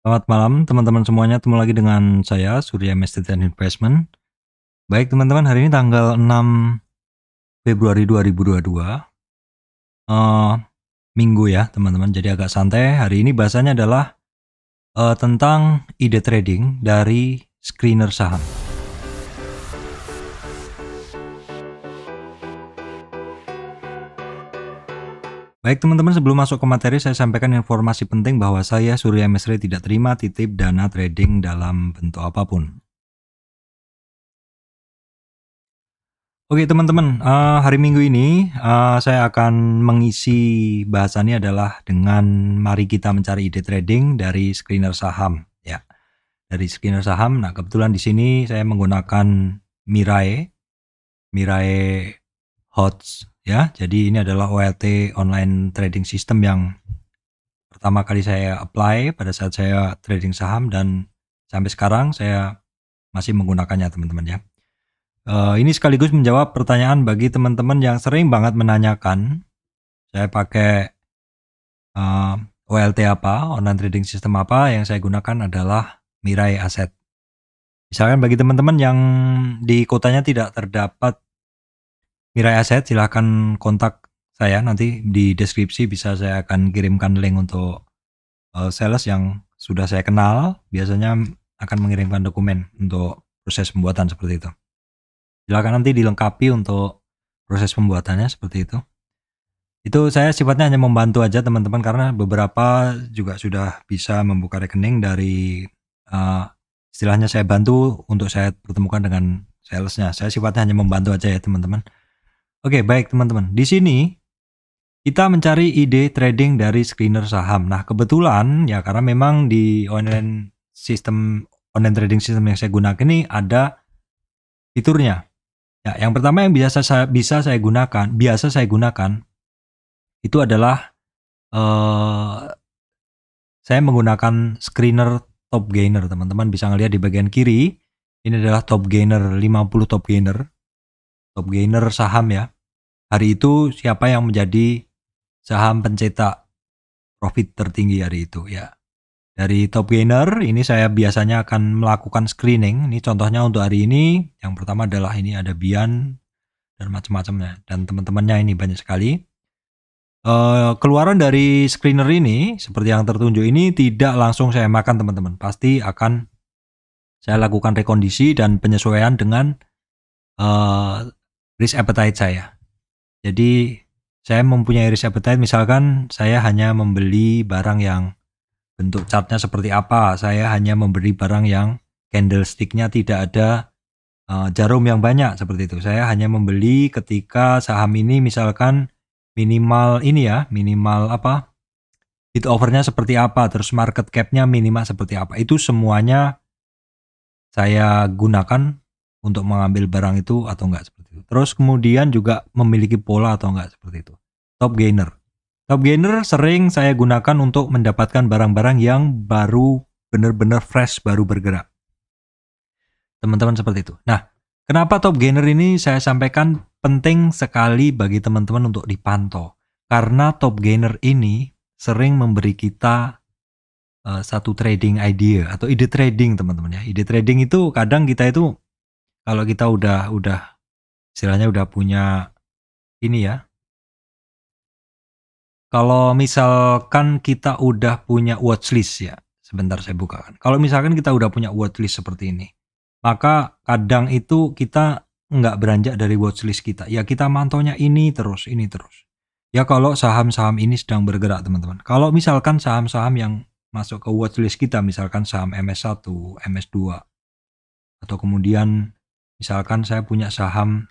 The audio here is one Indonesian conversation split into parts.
Selamat malam teman-teman semuanya, ketemu lagi dengan saya Surya Estate and Investment. Baik teman-teman, hari ini tanggal 6 Februari 2022, Minggu ya teman-teman, jadi agak santai. Hari ini bahasanya adalah tentang ide trading dari screener saham. Baik teman-teman, sebelum masuk ke materi, saya sampaikan informasi penting bahwa saya Surya Mesri tidak terima titip dana trading dalam bentuk apapun. Oke teman-teman, hari Minggu ini saya akan mengisi bahasannya adalah dengan mari kita mencari ide trading dari screener saham ya. Dari screener saham. Nah, kebetulan di sini saya menggunakan Mirai HOTS ya. Jadi ini adalah OLT online trading system yang pertama kali saya apply pada saat saya trading saham, dan sampai sekarang saya masih menggunakannya teman-teman ya. Ini sekaligus menjawab pertanyaan bagi teman-teman yang sering banget menanyakan saya pakai OLT apa, online trading system apa. Yang saya gunakan adalah Mirai Asset. Misalkan bagi teman-teman yang di kotanya tidak terdapat Mirai Asset, silahkan kontak saya, nanti di deskripsi bisa saya akan kirimkan link untuk sales yang sudah saya kenal, biasanya akan mengirimkan dokumen untuk proses pembuatan seperti itu. Silakan nanti dilengkapi untuk proses pembuatannya seperti itu. Itu saya sifatnya hanya membantu aja teman-teman, karena beberapa juga sudah bisa membuka rekening dari istilahnya saya bantu untuk saya pertemukan dengan salesnya. Saya sifatnya hanya membantu aja ya teman-teman. Oke, baik teman-teman. Di sini kita mencari ide trading dari screener saham. Nah, kebetulan ya karena memang di online trading system yang saya gunakan ini ada fiturnya. Ya, yang pertama yang biasa saya gunakan itu adalah saya menggunakan screener top gainer. Teman-teman bisa ngelihat di bagian kiri, ini adalah top gainer 50 top gainer saham ya. Hari itu siapa yang menjadi saham pencetak profit tertinggi hari itu ya. Dari top gainer ini saya biasanya akan melakukan screening. Ini contohnya untuk hari ini. Yang pertama adalah ini ada Bian dan macam-macamnya, dan teman-temannya ini banyak sekali. Keluaran dari screener ini seperti yang tertunjuk ini tidak langsung saya makan teman-teman. Pasti akan saya lakukan rekondisi dan penyesuaian dengan risk appetite saya. Jadi saya mempunyai risk appetite, misalkan saya hanya membeli barang yang bentuk chartnya seperti apa, saya hanya memberi barang yang candlesticknya tidak ada jarum yang banyak seperti itu. Saya hanya membeli ketika saham ini misalkan minimal bid overnya seperti apa, terus market capnya minimal seperti apa. Itu semuanya saya gunakan untuk mengambil barang itu atau enggak seperti itu. Terus kemudian juga memiliki pola atau enggak seperti itu. Top gainer sering saya gunakan untuk mendapatkan barang-barang yang baru, benar-benar fresh, baru bergerak. Teman-teman seperti itu. Nah, kenapa top gainer ini saya sampaikan penting sekali bagi teman-teman untuk dipantau. Karena top gainer ini sering memberi kita satu trading idea atau ide trading teman-teman ya. Ide trading itu kadang kita itu kalau kita udah istilahnya udah punya ini ya. Kalau misalkan kita udah punya watchlist ya, sebentar saya bukakan. Kalau misalkan kita udah punya watchlist seperti ini, maka kadang itu kita nggak beranjak dari watchlist kita. Ya kita mantaunya ini terus. Ya kalau saham-saham ini sedang bergerak teman-teman. Kalau misalkan saham-saham yang masuk ke watchlist kita, misalkan saham MS1, MS2, atau kemudian misalkan saya punya saham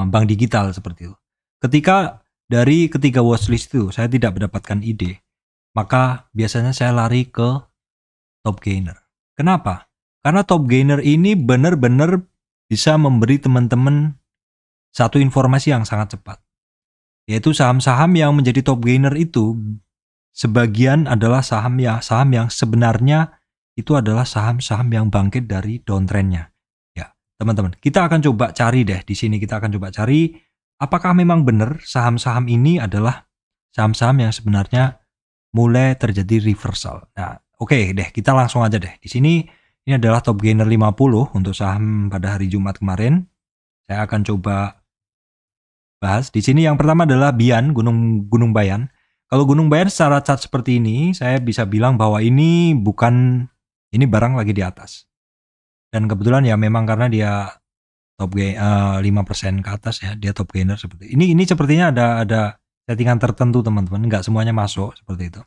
bank digital seperti itu. Ketika dari ketiga watchlist itu saya tidak mendapatkan ide, maka biasanya saya lari ke top gainer. Kenapa? Karena top gainer ini benar-benar bisa memberi teman-teman satu informasi yang sangat cepat. Yaitu saham-saham yang menjadi top gainer itu sebagian adalah saham yang sebenarnya itu adalah saham-saham yang bangkit dari downtrendnya. Ya, teman-teman, kita akan coba cari deh di sini, kita akan coba cari apakah memang benar saham-saham ini adalah saham-saham yang sebenarnya mulai terjadi reversal. Nah, Oke deh, kita langsung aja deh. Di sini ini adalah top gainer 50 untuk saham pada hari Jumat kemarin. Saya akan coba bahas. Di sini yang pertama adalah Bian, Gunung Bayan. Kalau Gunung Bayan secara chart seperti ini, saya bisa bilang bahwa ini barang lagi di atas. Dan kebetulan ya memang karena dia top gain 5% ke atas ya, dia top gainer seperti ini. Ini sepertinya ada settingan tertentu teman-teman, nggak semuanya masuk seperti itu.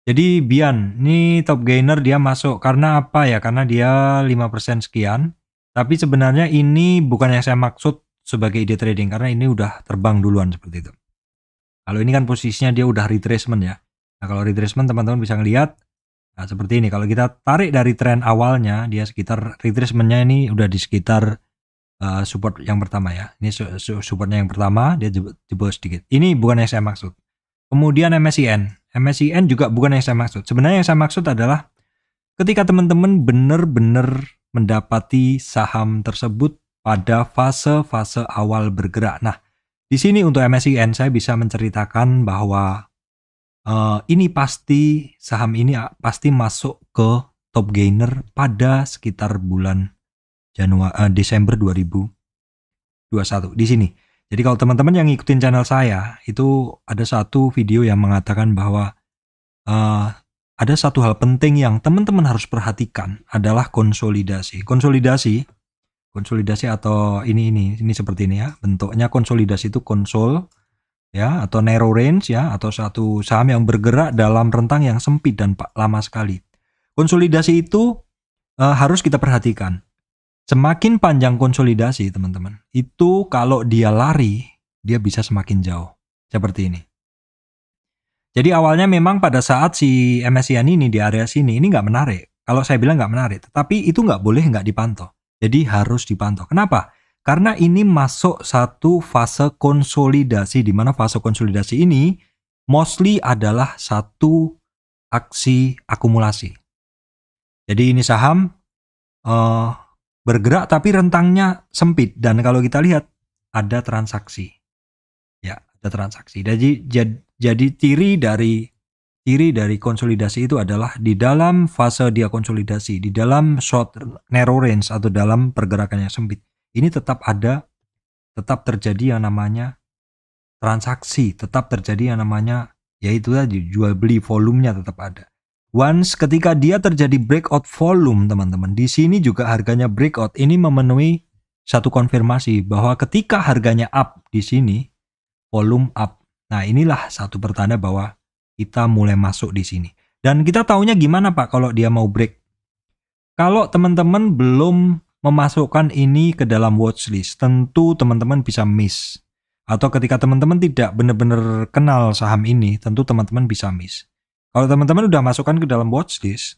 Jadi Bian, ini top gainer dia masuk karena apa ya? Karena dia 5% sekian. Tapi sebenarnya ini bukan yang saya maksud sebagai ide trading karena ini udah terbang duluan seperti itu. Kalau ini kan posisinya dia udah retracement ya. Nah, kalau retracement teman-teman bisa ngelihat nah, seperti ini. Kalau kita tarik dari tren awalnya, dia sekitar retracementnya ini udah di sekitar support yang pertama ya. Ini supportnya yang pertama, dia jebol sedikit. Ini bukan yang saya maksud. Kemudian MSCN juga bukan yang saya maksud. Sebenarnya yang saya maksud adalah ketika teman-teman benar-benar mendapati saham tersebut pada fase-fase awal bergerak. Nah, di sini untuk MSCN saya bisa menceritakan bahwa ini pasti saham ini pasti masuk ke top gainer pada sekitar bulan Desember 2021 di sini. Jadi kalau teman-teman yang ngikutin channel saya, itu ada satu video yang mengatakan bahwa ada satu hal penting yang teman-teman harus perhatikan adalah konsolidasi. Konsolidasi atau ini seperti ini ya. Bentuknya konsolidasi itu konsol ya atau narrow range ya atau satu saham yang bergerak dalam rentang yang sempit dan lama sekali. Konsolidasi itu harus kita perhatikan. Semakin panjang konsolidasi teman-teman, itu kalau dia lari, dia bisa semakin jauh. Seperti ini. Jadi awalnya memang pada saat si MSCI ini di area sini, ini nggak menarik. Kalau saya bilang nggak menarik, tetapi itu nggak boleh nggak dipantau. Jadi harus dipantau. Kenapa? Karena ini masuk satu fase konsolidasi, di mana fase konsolidasi ini mostly adalah satu aksi akumulasi. Jadi ini saham bergerak tapi rentangnya sempit dan kalau kita lihat ada transaksi ya ada transaksi. Jadi ciri dari konsolidasi itu adalah di dalam fase dia konsolidasi di dalam short narrow range atau dalam pergerakan yang sempit ini tetap terjadi yang namanya transaksi, tetap terjadi yang namanya yaitu tadi jual beli, volumenya tetap ada. Once ketika dia terjadi breakout volume teman-teman, di sini juga harganya breakout ini memenuhi satu konfirmasi bahwa ketika harganya up di sini, volume up. Nah inilah satu pertanda bahwa kita mulai masuk di sini. Dan kita taunya gimana Pak kalau dia mau break? Kalau teman-teman belum memasukkan ini ke dalam watchlist, tentu teman-teman bisa miss. Atau ketika teman-teman tidak benar-benar kenal saham ini, tentu teman-teman bisa miss. Kalau teman-teman udah masukkan ke dalam watchlist,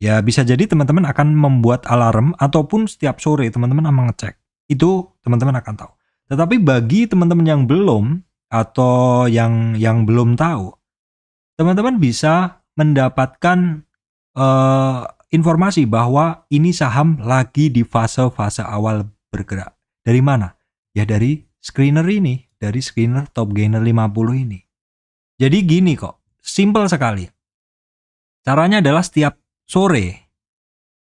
ya bisa jadi teman-teman akan membuat alarm ataupun setiap sore teman-teman akan ngecek. Itu teman-teman akan tahu. Tetapi bagi teman-teman yang belum atau yang belum tahu, teman-teman bisa mendapatkan informasi bahwa ini saham lagi di fase-fase awal bergerak. Dari mana? Ya dari screener ini, dari screener top gainer 50 ini. Jadi gini kok. Simple sekali. Caranya adalah setiap sore,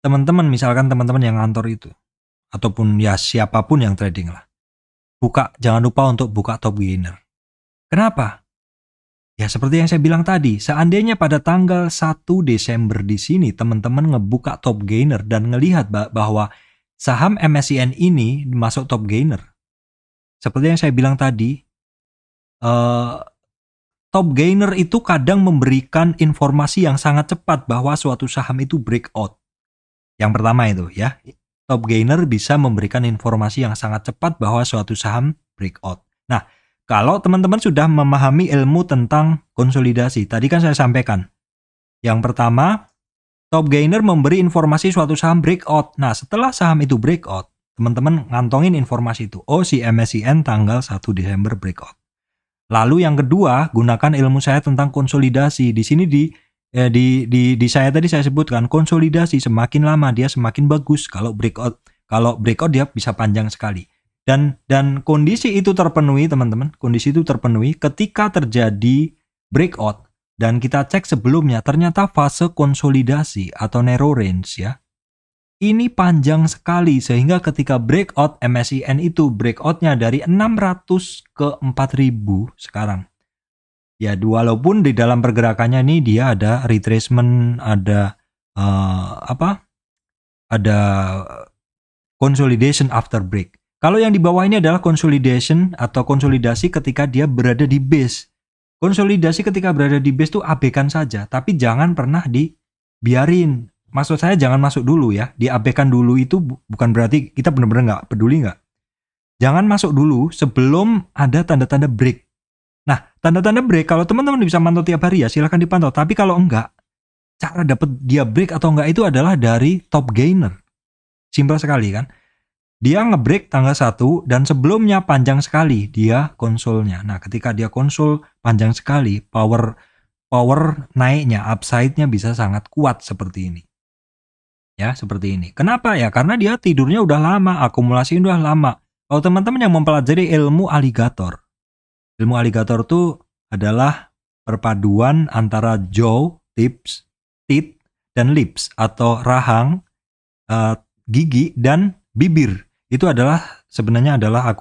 teman-teman misalkan teman-teman yang ngantor itu, ataupun ya siapapun yang trading lah, jangan lupa untuk buka top gainer. Kenapa? Ya seperti yang saya bilang tadi, seandainya pada tanggal 1 Desember di sini teman-teman ngebuka top gainer dan ngelihat bahwa saham MSCI ini masuk top gainer. Seperti yang saya bilang tadi, top gainer itu kadang memberikan informasi yang sangat cepat bahwa suatu saham itu breakout. Yang pertama itu ya, top gainer bisa memberikan informasi yang sangat cepat bahwa suatu saham breakout. Nah, kalau teman-teman sudah memahami ilmu tentang konsolidasi, tadi kan saya sampaikan. Yang pertama, top gainer memberi informasi suatu saham breakout. Nah, setelah saham itu breakout, teman-teman ngantongin informasi itu. Oh, si MSCI tanggal 1 Desember breakout. Lalu yang kedua, gunakan ilmu saya tentang konsolidasi. Di sini di saya tadi saya sebutkan konsolidasi semakin lama dia semakin bagus. Kalau breakout dia bisa panjang sekali. Dan kondisi itu terpenuhi teman-teman. Kondisi itu terpenuhi ketika terjadi breakout. dan kita cek sebelumnya, ternyata fase konsolidasi atau narrow range ya, ini panjang sekali sehingga ketika breakout MSCN itu breakoutnya dari 600 ke 4000 sekarang. Ya, walaupun di dalam pergerakannya ini dia ada retracement, ada ada consolidation after break. Kalau yang di bawah ini adalah consolidation atau konsolidasi ketika dia berada di base. Konsolidasi ketika berada di base itu abaikan saja, tapi jangan pernah dibiarin. Maksud saya jangan masuk dulu ya. Diabaikan dulu itu bukan berarti kita benar-benar nggak peduli nggak. Jangan masuk dulu sebelum ada tanda-tanda break. Nah, tanda-tanda break kalau teman-teman bisa mantau tiap hari ya silahkan dipantau. Tapi kalau enggak, cara dapat dia break atau enggak itu adalah dari top gainer. Simpel sekali kan. Dia ngebreak tanggal 1 dan sebelumnya panjang sekali dia konsolnya. Nah, ketika dia konsol panjang sekali, power naiknya, upside-nya bisa sangat kuat seperti ini. Ya, seperti ini. Kenapa ya? Karena dia tidurnya udah lama, akumulasi udah lama. Kalau teman-teman yang mempelajari ilmu aligator itu adalah perpaduan antara jaw, teeth, dan lips atau rahang, gigi dan bibir. Itu adalah sebenarnya adalah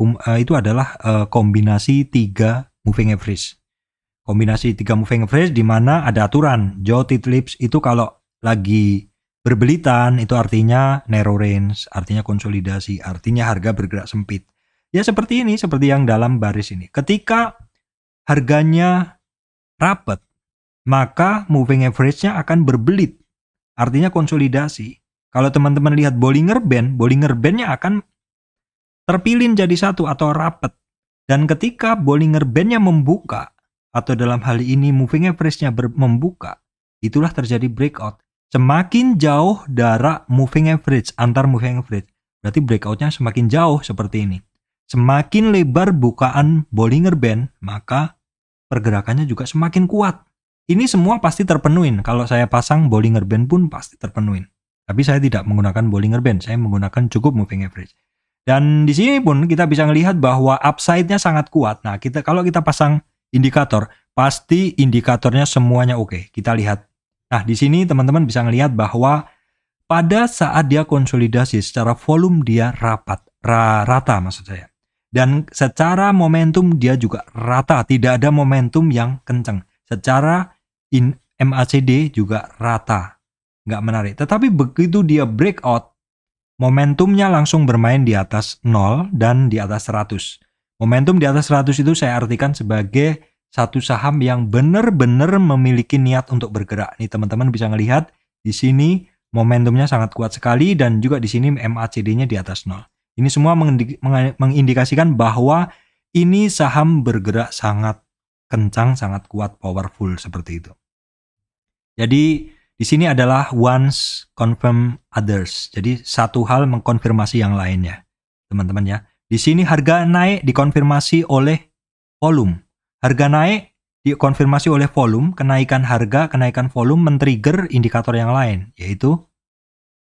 kombinasi 3 moving average. Kombinasi 3 moving average di mana ada aturan. Jaw, teeth, lips itu kalau lagi berbelitan itu artinya narrow range, artinya konsolidasi, artinya harga bergerak sempit. Ya seperti ini, seperti yang dalam baris ini. Ketika harganya rapat, maka moving average-nya akan berbelit. Artinya konsolidasi. Kalau teman-teman lihat Bollinger Band-nya akan terpilin jadi satu atau rapat. Dan ketika Bollinger Band-nya membuka, atau dalam hal ini moving average-nya membuka, itulah terjadi breakout. Semakin jauh jarak moving average, antar moving average, berarti breakout-nya semakin jauh seperti ini. Semakin lebar bukaan Bollinger Band, maka pergerakannya juga semakin kuat. Ini semua pasti terpenuhin. Kalau saya pasang Bollinger Band pun pasti terpenuhin. Tapi saya tidak menggunakan Bollinger Band, saya menggunakan cukup moving average. Dan di sini pun kita bisa melihat bahwa upside-nya sangat kuat. Nah, kalau kita pasang indikator, pasti indikatornya semuanya oke. Kita lihat. Nah, di sini teman-teman bisa melihat bahwa pada saat dia konsolidasi secara volume dia rata maksud saya. Dan secara momentum dia juga rata, tidak ada momentum yang kencang. Secara MACD juga rata, nggak menarik. Tetapi begitu dia breakout, momentumnya langsung bermain di atas 0 dan di atas 100. Momentum di atas 100 itu saya artikan sebagai satu saham yang benar-benar memiliki niat untuk bergerak. Nih teman-teman bisa melihat di sini momentumnya sangat kuat sekali dan juga di sini MACD-nya di atas 0. Ini semua mengindikasikan bahwa ini saham bergerak sangat kencang, sangat kuat, powerful seperti itu. Jadi di sini adalah once confirm others. Jadi satu hal mengkonfirmasi yang lainnya, teman-teman ya. Di sini harga naik dikonfirmasi oleh volume. Harga naik dikonfirmasi oleh volume, kenaikan harga, kenaikan volume men-trigger indikator yang lain, yaitu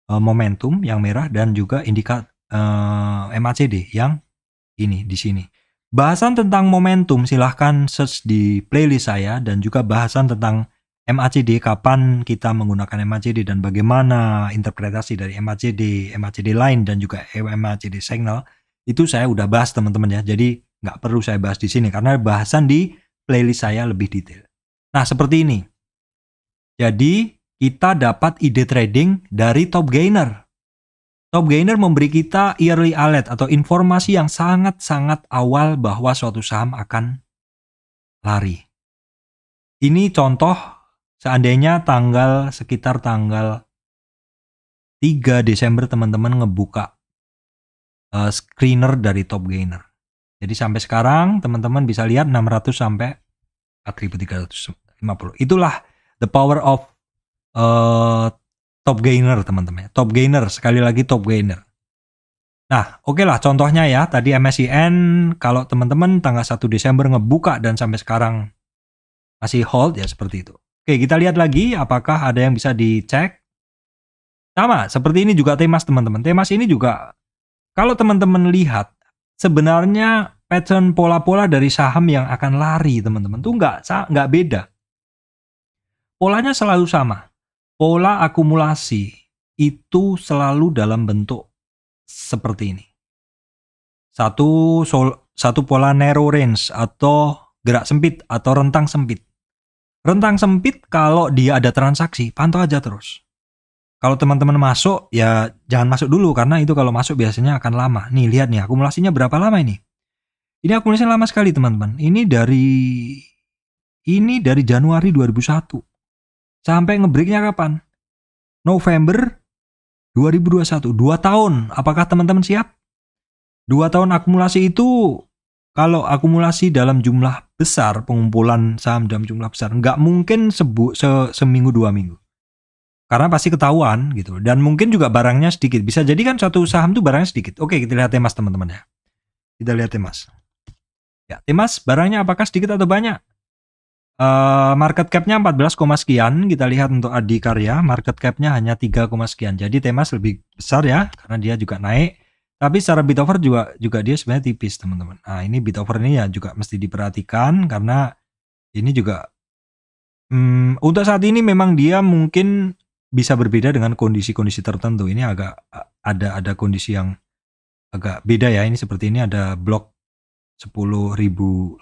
momentum yang merah dan juga indikator MACD yang ini di sini. Bahasan tentang momentum silahkan search di playlist saya dan juga bahasan tentang MACD, kapan kita menggunakan MACD dan bagaimana interpretasi dari MACD line dan juga MACD signal itu saya udah bahas teman-teman ya. Jadi nggak perlu saya bahas di sini karena bahasan di playlist saya lebih detail. Nah seperti ini. Jadi kita dapat ide trading dari top gainer. Top gainer memberi kita early alert atau informasi yang sangat-sangat awal bahwa suatu saham akan lari. Ini contoh seandainya sekitar tanggal 3 Desember teman-teman ngebuka screener dari top gainer. Jadi sampai sekarang teman-teman bisa lihat 600 sampai 4.350. Itulah the power of top gainer teman-teman. Top gainer, sekali lagi top gainer. Nah oke lah contohnya ya. Tadi MSCN kalau teman-teman tanggal 1 Desember ngebuka dan sampai sekarang masih hold ya seperti itu. Oke kita lihat lagi apakah ada yang bisa dicek. Sama seperti ini juga Temas teman-teman. Temas ini juga kalau teman-teman lihat sebenarnya pattern pola-pola dari saham yang akan lari teman-teman tuh nggak beda. polanya selalu sama. Pola akumulasi itu selalu dalam bentuk seperti ini. Satu pola narrow range atau gerak sempit atau rentang sempit. Rentang sempit kalau dia ada transaksi, pantau aja terus. Kalau teman-teman masuk, ya jangan masuk dulu karena itu kalau masuk biasanya akan lama. Nih lihat nih akumulasinya berapa lama ini. Ini akumulasinya lama sekali teman-teman. Ini dari Januari 2001 sampai ngebreaknya kapan? November 2021. 2 tahun. Apakah teman-teman siap? 2 tahun akumulasi itu, kalau akumulasi dalam jumlah besar, pengumpulan saham dalam jumlah besar, nggak mungkin seminggu 2 minggu. Karena pasti ketahuan gitu. Dan mungkin juga barangnya sedikit. Bisa jadi kan satu saham tuh barangnya sedikit. Oke, kita lihat Temas teman-teman ya. Kita lihat Temas. Ya, Temas barangnya apakah sedikit atau banyak? Market cap-nya 14, sekian. Kita lihat untuk Adikarya, market cap-nya hanya 3, sekian. Jadi Temas lebih besar ya, karena dia juga naik. Tapi secara bid over juga dia sebenarnya tipis teman-teman. Nah ini bid over ini ya juga mesti diperhatikan. Karena ini juga untuk saat ini memang dia mungkin bisa berbeda dengan kondisi-kondisi tertentu. Ini agak ada kondisi yang agak beda ya. Ini seperti ini ada blok 10.000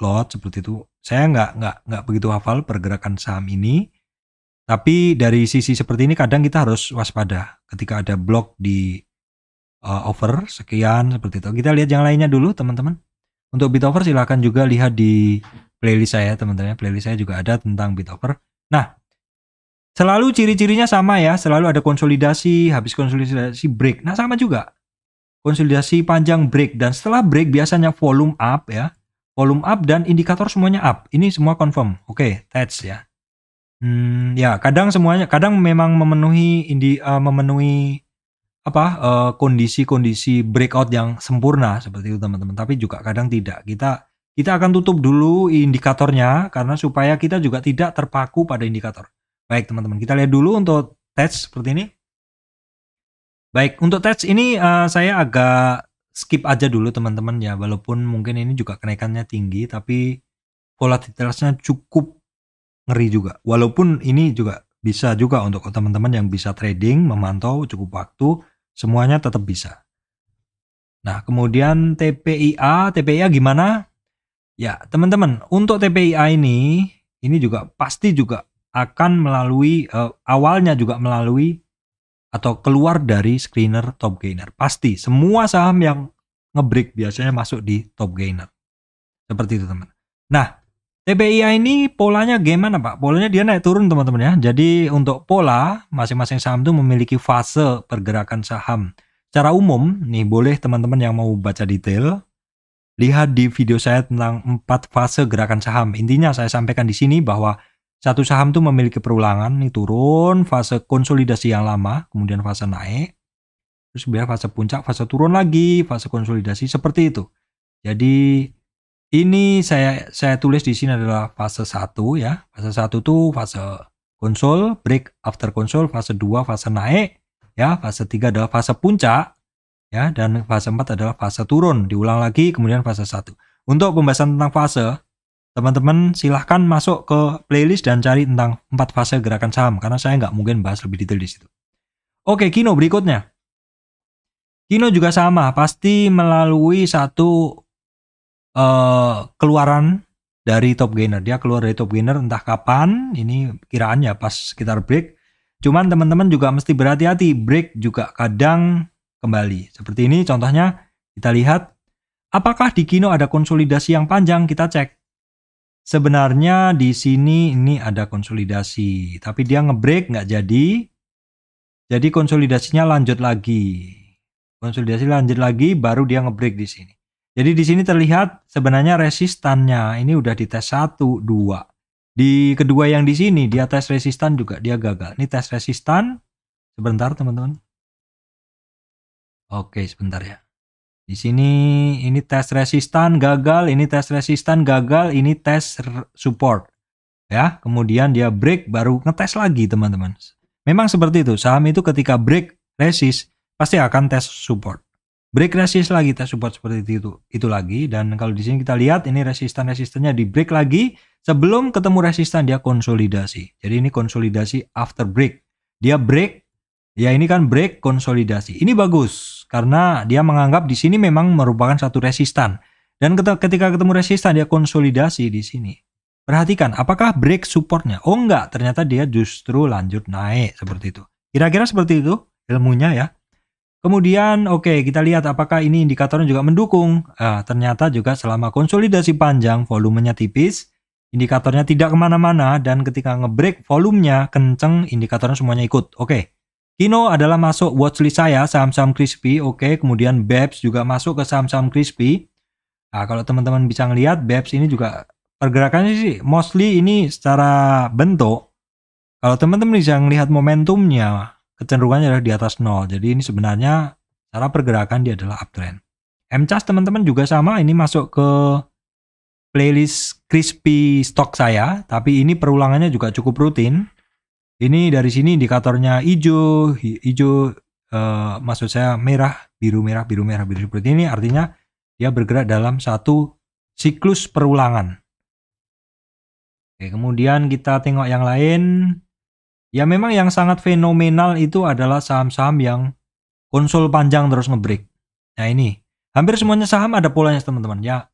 lot seperti itu. Saya nggak begitu hafal pergerakan saham ini. Tapi dari sisi seperti ini kadang kita harus waspada ketika ada blok di over sekian seperti itu. Kita lihat yang lainnya dulu teman-teman. Untuk bid over silahkan juga lihat di playlist saya teman-teman. Playlist saya juga ada tentang bid over. Nah, selalu ciri-cirinya sama ya, selalu ada konsolidasi, habis konsolidasi break. Nah sama juga, konsolidasi panjang break, dan setelah break biasanya volume up ya, volume up dan indikator semuanya up. Ini semua confirm. Oke, that's ya. Ya kadang memang memenuhi kondisi-kondisi breakout yang sempurna seperti itu teman-teman. Tapi juga kadang tidak. Kita akan tutup dulu indikatornya karena supaya kita juga tidak terpaku pada indikator. Baik teman-teman, kita lihat dulu untuk test seperti ini. Baik, untuk test ini saya agak skip aja dulu teman-teman ya. Walaupun mungkin ini juga kenaikannya tinggi, tapi volatilitasnya cukup ngeri juga. Walaupun ini juga bisa juga untuk teman-teman yang bisa trading, memantau cukup waktu, semuanya tetap bisa. Nah, kemudian TPIA gimana? Ya, teman-teman, untuk TPIA ini juga pasti juga akan melalui awalnya juga melalui atau keluar dari screener top gainer. Pasti semua saham yang ngebreak biasanya masuk di top gainer. Seperti itu teman. Nah, TPIA ini polanya gimana Pak? Polanya dia naik turun teman-teman ya. Jadi untuk pola masing-masing saham itu memiliki fase pergerakan saham. Secara umum nih boleh teman-teman yang mau baca detail lihat di video saya tentang 4 fase gerakan saham. Intinya saya sampaikan di sini bahwa satu saham itu memiliki perulangan, nih turun, fase konsolidasi yang lama, kemudian fase naik, terus kemudian fase puncak, fase turun lagi, fase konsolidasi, seperti itu. Jadi ini saya tulis di sini adalah fase 1 ya. Fase 1 itu fase konsol, break after konsol, fase 2 fase naik, ya, fase 3 adalah fase puncak, ya, dan fase 4 adalah fase turun, diulang lagi, kemudian fase 1. Untuk pembahasan tentang fase, teman-teman silahkan masuk ke playlist dan cari tentang 4 fase gerakan saham karena saya nggak mungkin bahas lebih detail di situ. Oke, Kino berikutnya. Kino juga sama, pasti melalui satu keluaran dari top gainer. Dia keluar dari top gainer entah kapan, ini kiraannya pas sekitar break. Cuman teman-teman juga mesti berhati-hati, break juga kadang kembali. Seperti ini contohnya, kita lihat apakah di Kino ada konsolidasi yang panjang, kita cek. Sebenarnya di sini ini ada konsolidasi, tapi dia ngebreak nggak jadi. Jadi konsolidasinya lanjut lagi. Konsolidasi lanjut lagi, baru dia ngebreak di sini. Jadi di sini terlihat sebenarnya resistannya ini udah dites 1, 2. Di kedua yang di sini dia tes resistan juga dia gagal. Ini tes resistan. Sebentar teman-teman. Oke, sebentar ya. Di sini ini tes resistan gagal, ini tes resistan gagal, ini tes support. Ya, kemudian dia break baru ngetes lagi, teman-teman. Memang seperti itu. Saham itu ketika break resist pasti akan tes support. break resist lagi, tes support seperti itu lagi. Dan kalau di sini kita lihat ini resistannya di break lagi, sebelum ketemu resistan dia konsolidasi. Jadi ini konsolidasi after break. Dia break, ya ini kan break konsolidasi. Ini bagus karena dia menganggap di sini memang merupakan satu resistan. Dan ketika ketemu resistan dia konsolidasi di sini. Perhatikan, apakah break supportnya? Oh enggak, ternyata dia justru lanjut naik seperti itu. Kira-kira seperti itu ilmunya ya. Kemudian kita lihat apakah ini indikatornya juga mendukung. Ternyata juga selama konsolidasi panjang volumenya tipis, indikatornya tidak kemana-mana, dan ketika ngebreak volumenya kenceng, indikatornya semuanya ikut. Kino adalah masuk watchlist saya, saham-saham crispy. Kemudian BEPS juga masuk ke saham-saham crispy. Kalau teman-teman bisa ngelihat BEPS ini juga pergerakannya sih mostly ini secara bentuk. Kalau teman-teman bisa melihat momentumnya, kecenderungannya adalah di atas 0. Jadi ini sebenarnya cara pergerakan dia adalah uptrend. MCAS teman-teman juga sama, ini masuk ke playlist crispy stock saya, tapi ini perulangannya juga cukup rutin. Ini dari sini indikatornya hijau, maksud saya merah, biru, merah, biru, merah, biru seperti ini, artinya dia bergerak dalam satu siklus perulangan. Kemudian kita tengok yang lain. Ya memang yang sangat fenomenal itu adalah saham-saham yang konsol panjang terus ngebreak. Nah ini, hampir semuanya saham ada polanya teman-teman. Ya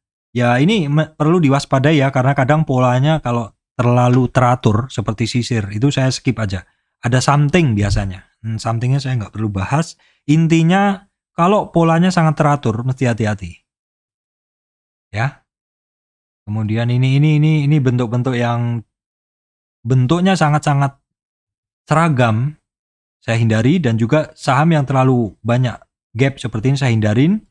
ini perlu diwaspadai ya, karena kadang polanya kalau terlalu teratur seperti sisir, itu saya skip aja. Ada something biasanya. Somethingnya saya nggak perlu bahas. Intinya kalau polanya sangat teratur, mesti hati-hati. Ya. Kemudian ini bentuk-bentuk yang bentuknya sangat-sangat seragam saya hindari, dan juga saham yang terlalu banyak gap seperti ini saya hindarin.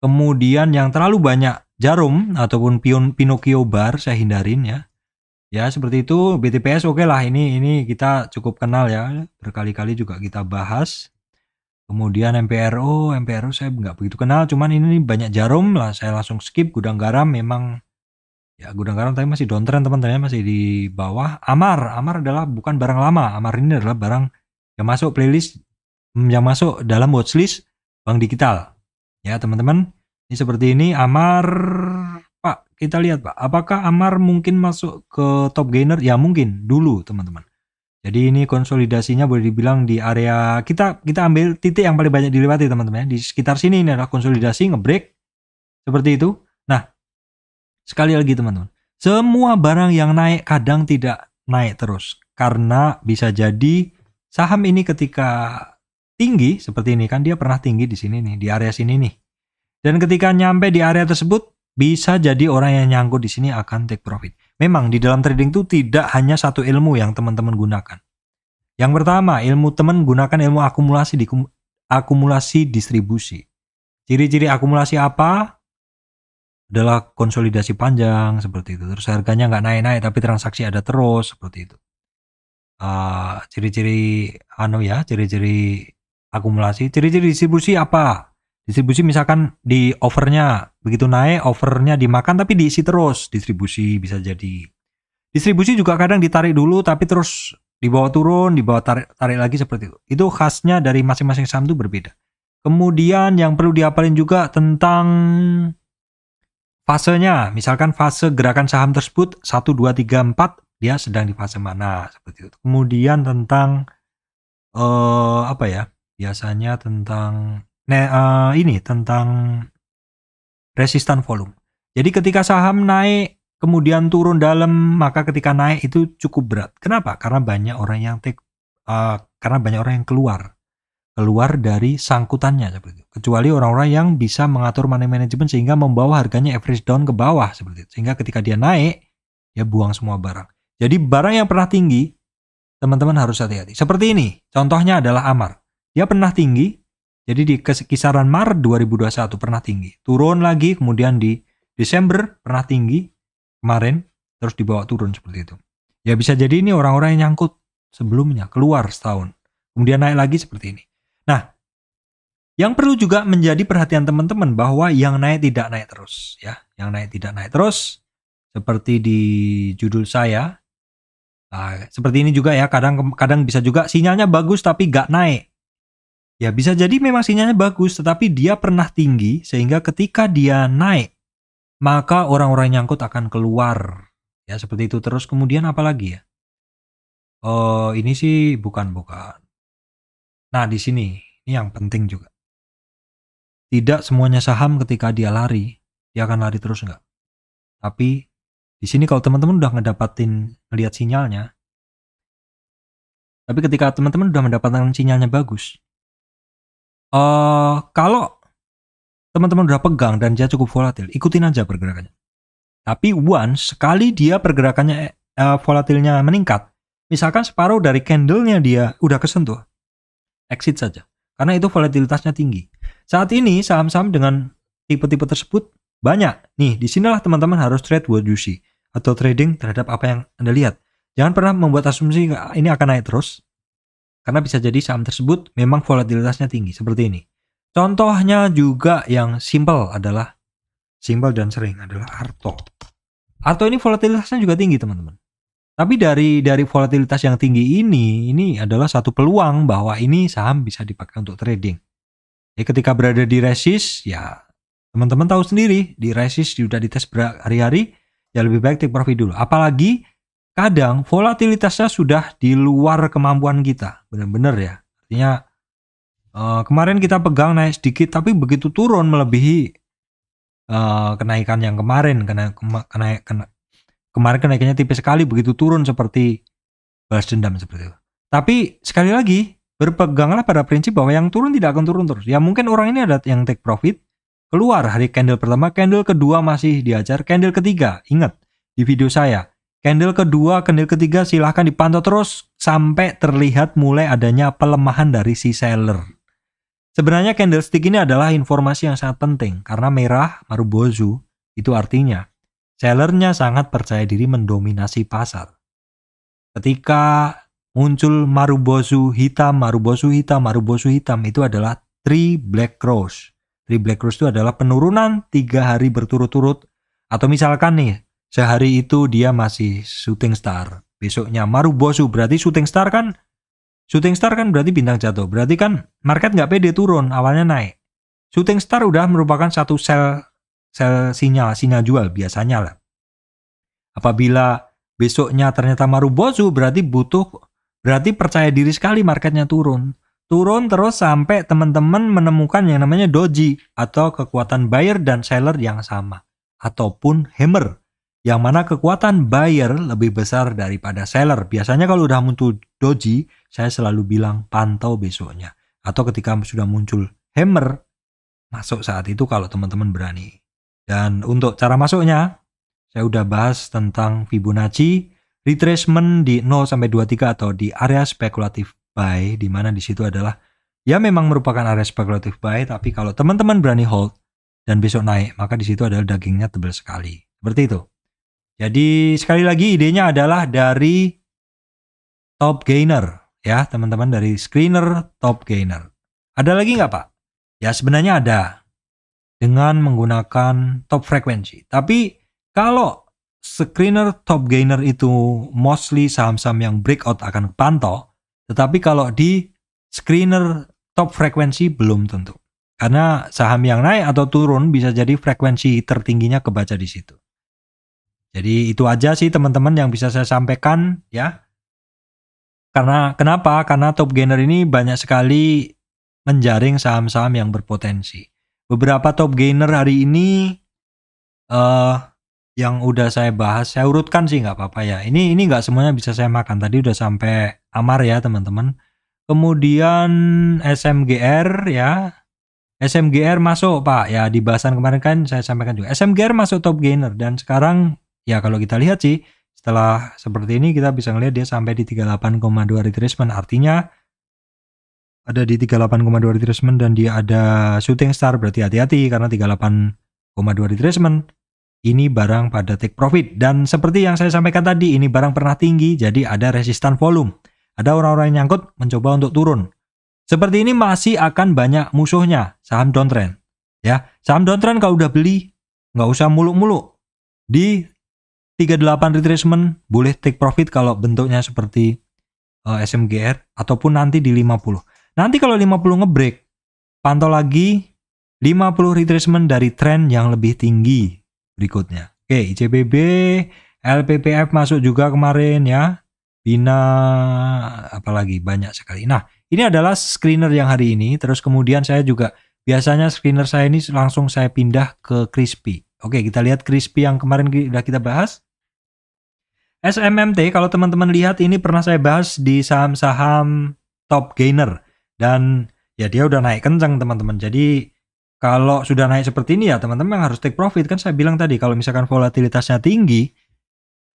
Kemudian yang terlalu banyak jarum ataupun Pinocchio bar saya hindarin ya. Ya seperti itu. BTPS lah, ini kita cukup kenal ya, berkali-kali juga kita bahas. Kemudian MPRO saya nggak begitu kenal, cuman ini banyak jarum lah, saya langsung skip. Gudang garam memang ya, gudang garam tapi masih downtrend teman-teman, masih di bawah. Amar adalah bukan barang lama. Amar ini adalah barang yang masuk playlist, yang masuk dalam watchlist Bank Digital. Ya teman-teman, ini seperti ini Amar. Pak, kita lihat Pak, apakah Amar mungkin masuk ke top gainer? Ya mungkin dulu teman-teman. Jadi ini konsolidasinya boleh dibilang di area kita ambil titik yang paling banyak dilewati teman-teman ya. Di sekitar sini ini adalah konsolidasi, ngebreak seperti itu. Nah, sekali lagi teman-teman, semua barang yang naik kadang tidak naik terus. Karena bisa jadi saham ini ketika tinggi seperti ini, kan dia pernah tinggi di sini nih, di area sini nih. Dan ketika nyampe di area tersebut, bisa jadi orang yang nyangkut di sini akan take profit. Memang di dalam trading itu tidak hanya satu ilmu yang teman-teman gunakan. Yang pertama, ilmu teman gunakan ilmu akumulasi distribusi. Ciri-ciri akumulasi apa? Adalah konsolidasi panjang seperti itu. Terus harganya nggak naik-naik tapi transaksi ada terus seperti itu. Ciri-ciri ciri-ciri akumulasi. Ciri-ciri distribusi apa? Distribusi misalkan di overnya begitu naik, overnya dimakan tapi diisi terus. Distribusi bisa jadi. Distribusi juga kadang ditarik dulu tapi terus dibawa turun, dibawa tarik lagi seperti itu. Itu khasnya dari masing-masing saham itu berbeda. Kemudian yang perlu dihafalin juga tentang fasenya, misalkan fase gerakan saham tersebut 1, 2, 3, 4, dia sedang di fase mana seperti itu. Kemudian tentang biasanya tentang tentang resistan volume. Jadi ketika saham naik kemudian turun dalam, maka ketika naik itu cukup berat. Kenapa? Karena banyak orang yang keluar dari sangkutannya seperti itu. Kecuali orang-orang yang bisa mengatur money management sehingga membawa harganya average down ke bawah seperti itu. Sehingga ketika dia naik, dia buang semua barang. Jadi barang yang pernah tinggi, teman-teman harus hati-hati. Seperti ini, contohnya adalah Amar. Dia pernah tinggi, jadi di kisaran Maret 2021 pernah tinggi. Turun lagi, kemudian di Desember pernah tinggi kemarin, terus dibawa turun seperti itu. Ya bisa jadi ini orang-orang yang nyangkut sebelumnya, keluar setahun. Kemudian naik lagi seperti ini. Nah, yang perlu juga menjadi perhatian teman-teman bahwa yang naik tidak naik terus ya. Yang naik tidak naik terus seperti di judul saya. Seperti ini juga ya, kadang bisa juga sinyalnya bagus tapi gak naik. Ya bisa jadi memang sinyalnya bagus, tetapi dia pernah tinggi sehingga ketika dia naik, maka orang-orang yang nyangkut akan keluar. Ya seperti itu. Terus kemudian apa lagi ya? Oh, ini sih bukan. Nah, di sini ini yang penting juga. Tidak semuanya saham ketika dia lari, dia akan lari terus enggak. Tapi di sini kalau teman-teman udah ngelihat sinyalnya, tapi ketika teman-teman udah mendapatkan sinyalnya bagus, kalau teman-teman udah pegang dan dia cukup volatil, ikutin aja pergerakannya. Tapi once sekali dia pergerakannya volatilnya meningkat, misalkan separuh dari candlenya dia udah kesentuh, exit saja. Karena itu volatilitasnya tinggi. Saat ini saham-saham dengan tipe-tipe tersebut banyak. Nih, disinilah teman-teman harus trade what you see atau trading terhadap apa yang Anda lihat. Jangan pernah membuat asumsi ini akan naik terus. Karena bisa jadi saham tersebut memang volatilitasnya tinggi seperti ini. Contohnya juga yang simple dan sering adalah Arto. Arto ini volatilitasnya juga tinggi, teman-teman. Tapi dari volatilitas yang tinggi ini adalah satu peluang bahwa ini saham bisa dipakai untuk trading. Ya ketika berada di resist, ya teman-teman tahu sendiri, di resist sudah dites berhari-hari, ya lebih baik take profit dulu. Apalagi kadang volatilitasnya sudah di luar kemampuan kita, benar-benar ya. Artinya kemarin kita pegang naik sedikit, tapi begitu turun melebihi kenaikan yang kemarin, kemarin kenaikannya tipis sekali, begitu turun seperti balas dendam seperti itu. Tapi sekali lagi, berpeganglah pada prinsip bahwa yang turun tidak akan turun terus. Ya mungkin orang ini ada yang take profit, keluar hari candle pertama, candle kedua masih diajar, candle ketiga, ingat di video saya, candle kedua, candle ketiga silahkan dipantau terus sampai terlihat mulai adanya pelemahan dari si seller. Sebenarnya candlestick ini adalah informasi yang sangat penting karena merah Marubozu itu artinya sellernya sangat percaya diri mendominasi pasar. Ketika muncul Marubozu hitam itu adalah 3 Black Cross. 3 Black Cross itu adalah penurunan 3 hari berturut-turut. Atau misalkan nih, sehari itu dia masih shooting star. Besoknya Marubozu berarti shooting star kan berarti bintang jatuh. Berarti kan market nggak pede turun, awalnya naik. Shooting star udah merupakan satu sel sinyal jual biasanya lah. Apabila besoknya ternyata Marubozu berarti percaya diri sekali marketnya turun terus sampai teman-teman menemukan yang namanya doji atau kekuatan buyer dan seller yang sama, ataupun hammer yang mana kekuatan buyer lebih besar daripada seller. Biasanya kalau udah muncul doji, saya selalu bilang pantau besoknya, atau ketika sudah muncul hammer, masuk saat itu kalau teman-teman berani. Dan untuk cara masuknya, saya udah bahas tentang Fibonacci, retracement di 0-23 atau di area spekulatif buy, di mana di situ adalah ya memang merupakan area spekulatif buy, tapi kalau teman-teman berani hold dan besok naik, maka di situ adalah dagingnya tebal sekali. Seperti itu. Jadi sekali lagi idenya adalah dari top gainer ya, teman-teman, dari screener top gainer. Ada lagi nggak Pak? Ya sebenarnya ada dengan menggunakan top frekuensi. Tapi kalau screener top gainer itu mostly saham-saham yang breakout akan pantau, tetapi kalau di screener top frekuensi belum tentu. Karena saham yang naik atau turun bisa jadi frekuensi tertingginya kebaca di situ. Jadi itu aja sih teman-teman yang bisa saya sampaikan ya. Kenapa? Karena top gainer ini banyak sekali menjaring saham-saham yang berpotensi. Beberapa top gainer hari ini yang udah saya bahas, saya urutkan sih nggak apa-apa ya. Ini nggak semuanya bisa saya makan. Tadi udah sampai Amar ya teman-teman. Kemudian SMGR ya. SMGR masuk Pak ya, di bahasan kemarin kan saya sampaikan juga. SMGR masuk top gainer dan sekarang ya kalau kita lihat sih setelah seperti ini kita bisa ngelihat dia sampai di 38,2 retracement, artinya ada di 38,2 retracement dan dia ada shooting star, berarti hati-hati karena 38,2 retracement ini barang pada take profit. Dan seperti yang saya sampaikan tadi, ini barang pernah tinggi jadi ada resistan volume, ada orang-orang yang nyangkut mencoba untuk turun. Seperti ini masih akan banyak musuhnya saham downtrend ya. Saham downtrend kalau udah beli nggak usah muluk-muluk, di 38 retracement boleh take profit kalau bentuknya seperti SMGR ataupun nanti di 50. Nanti kalau 50 ngebreak, pantau lagi 50 retracement dari tren yang lebih tinggi berikutnya. Oke, ICBB, LPPF masuk juga kemarin ya. Bina, apalagi banyak sekali. Nah, ini adalah screener yang hari ini. Terus kemudian saya juga, biasanya screener saya ini langsung saya pindah ke Crispy. Oke, kita lihat Crispy yang kemarin sudah kita bahas. SMMT, kalau teman-teman lihat ini pernah saya bahas di saham-saham top gainer. Dan ya dia udah naik kencang teman-teman. Jadi kalau sudah naik seperti ini ya teman-teman harus take profit. Kan saya bilang tadi kalau misalkan volatilitasnya tinggi,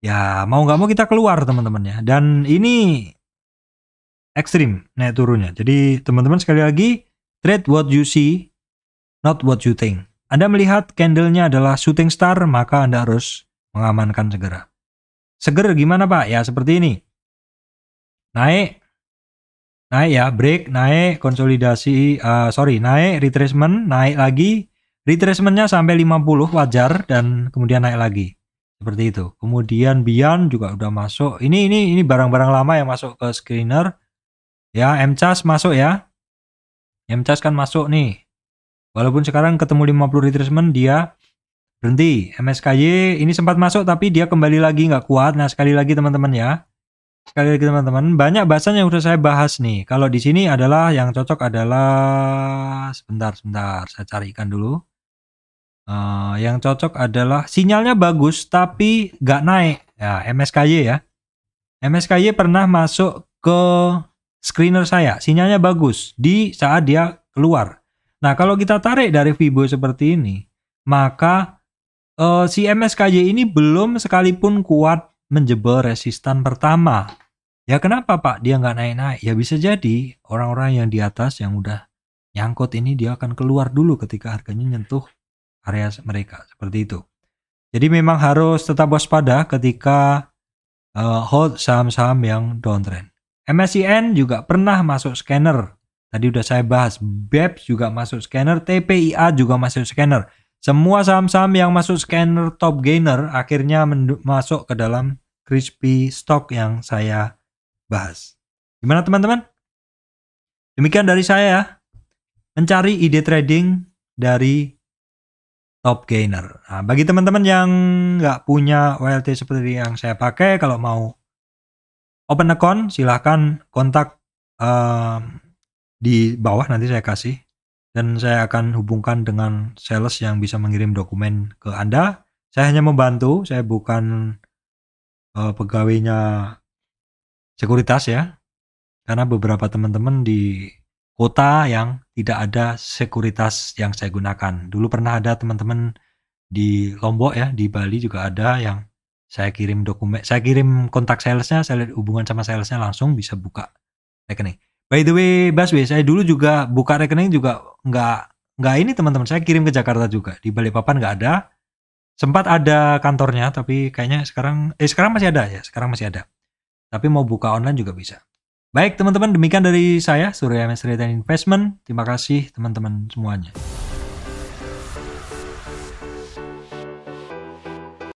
ya mau nggak mau kita keluar teman-teman ya. Dan ini ekstrim naik turunnya. Jadi teman-teman sekali lagi, trade what you see, not what you think. Anda melihat candlenya adalah shooting star, maka Anda harus mengamankan segera. Seger gimana Pak? Ya seperti ini. Naik ya, break, naik, konsolidasi, naik, retracement, naik lagi. Retracementnya sampai 50 wajar dan kemudian naik lagi. Seperti itu. Kemudian Bian juga udah masuk. Ini barang-barang lama yang masuk ke screener. Ya, MCAS masuk ya. MCAS kan masuk nih. Walaupun sekarang ketemu 50 retracement dia berhenti. MSKY ini sempat masuk tapi dia kembali lagi nggak kuat. Nah, sekali lagi teman-teman ya. Sekali lagi teman-teman, banyak bahasan yang udah saya bahas nih. Kalau di sini adalah yang cocok adalah sebentar saya carikan dulu. Yang cocok adalah sinyalnya bagus tapi nggak naik. Ya, MSKY ya. MSKY pernah masuk ke screener saya. Sinyalnya bagus di saat dia keluar. Nah, kalau kita tarik dari Fibo seperti ini, maka si MSKY ini belum sekalipun kuat menjebol resistan pertama. Ya kenapa Pak dia nggak naik-naik? Ya bisa jadi orang-orang yang di atas yang udah nyangkut ini dia akan keluar dulu ketika harganya nyentuh area mereka. Seperti itu. Jadi memang harus tetap waspada ketika hold saham-saham yang downtrend. MSCN juga pernah masuk scanner. Tadi udah saya bahas. BEPS juga masuk scanner. TPIA juga masuk scanner. Semua saham-saham yang masuk scanner top gainer akhirnya masuk ke dalam crispy stock yang saya bahas. Gimana teman-teman? Demikian dari saya. Mencari ide trading dari top gainer. Nah, bagi teman-teman yang nggak punya WLT seperti yang saya pakai, kalau mau open account silahkan kontak di bawah nanti saya kasih. Dan saya akan hubungkan dengan sales yang bisa mengirim dokumen ke Anda. Saya hanya membantu, saya bukan pegawainya sekuritas ya. Karena beberapa teman-teman di kota yang tidak ada sekuritas yang saya gunakan. Dulu pernah ada teman-teman di Lombok ya, di Bali juga ada yang saya kirim dokumen, saya kirim kontak salesnya, saya hubungan sama salesnya langsung bisa buka rekening. By the way, Baswe, saya dulu juga buka rekening juga nggak ini teman-teman, saya kirim ke Jakarta juga. Di Balikpapan nggak ada. Sempat ada kantornya, tapi kayaknya sekarang masih ada ya, sekarang masih ada. Tapi mau buka online juga bisa. Baik teman-teman, demikian dari saya, Surya MS Trade and Investment. Terima kasih teman-teman semuanya.